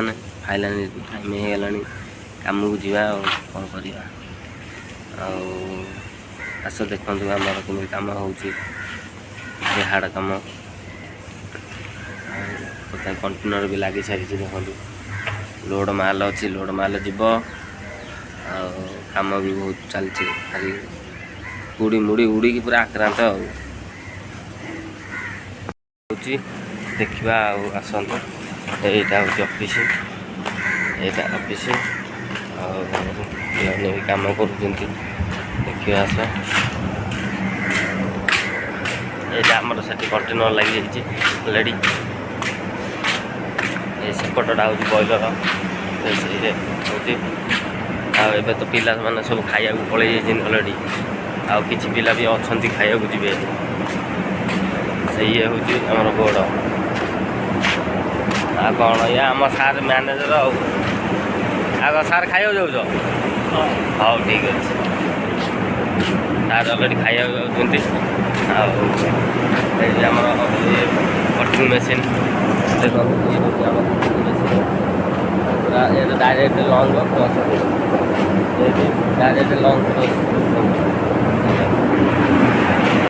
ମାନେ ଖାଇଲାଣି ଟାଇମ୍ ହେଇଗଲାଣି କାମକୁ ଯିବା ଆଉ କ'ଣ କରିବା। ଆଉ ଆସ ଦେଖନ୍ତୁ ଆମର କେମିତି କାମ ହେଉଛି ହାଡ଼ କାମ। ଆଉ ତଥାପି କଣ୍ଟେନର୍ ବି ଲାଗି ସାରିଛି ଦେଖନ୍ତୁ ଲୋଡ଼ ମାଲ ଅଛି ଲୋଡ଼ ମାଲ ଯିବ। ଆଉ କାମ ବି ବହୁତ ଚାଲିଛି ଖାଲି ଉଡ଼ି ମୁଡ଼ି ଉଡ଼ିକି ପୁରା ଆକ୍ରାନ୍ତ ଆଉ ହେଉଛି ଦେଖିବା ଆଉ ଆସନ୍ତୁ। ଏଇଟା ହେଉଛି ଅଫିସ୍ ଏଇଟା ଅଫିସ୍ ଆଉ ପିଲାମାନେ ବି କାମ କରୁଛନ୍ତି ଦେଖିବା ଆସ। ଏଇଟା ଆମର ସେଠି କଣ୍ଟେନର୍ ଲାଗିଯାଇଛି ଅଲରେଡ଼ି। ଏ ସେପଟଟା ହେଉଛି ବଏଲର ସେଇରେ ହେଉଛି। ଆଉ ଏବେ ତ ପିଲାମାନେ ସବୁ ଖାଇବାକୁ ପଳେଇ ଯାଇଛନ୍ତି ଅଲରେଡ଼ି। ଆଉ କିଛି ପିଲା ବି ଅଛନ୍ତି ଖାଇବାକୁ ଯିବେ। ସେ ଇଏ ହେଉଛି ଆମର ବୋର୍ଡ଼। ଆଉ କ'ଣ ଇଏ ଆମ ସାର୍ ମ୍ୟାନେଜର ଆଉ ଆଗ ସାର୍ ଖାଇବାକୁ ଯାଉଛ? ହଉ ଠିକ୍ ଅଛି। ସାର୍ ଅଲରେଡ଼ି ଖାଇବାକୁ ଯାଉଛନ୍ତି। ଆଉ ଏଇ ଆମର ଇଏ କଟିଂ ମେସିନ୍ ଦେଖନ୍ତୁ ଇଏ ହେଉଛି ଆମ କଟିଂ ମେସିନ୍ ପୁରା ଏଇଟା direct long cross direct long cross.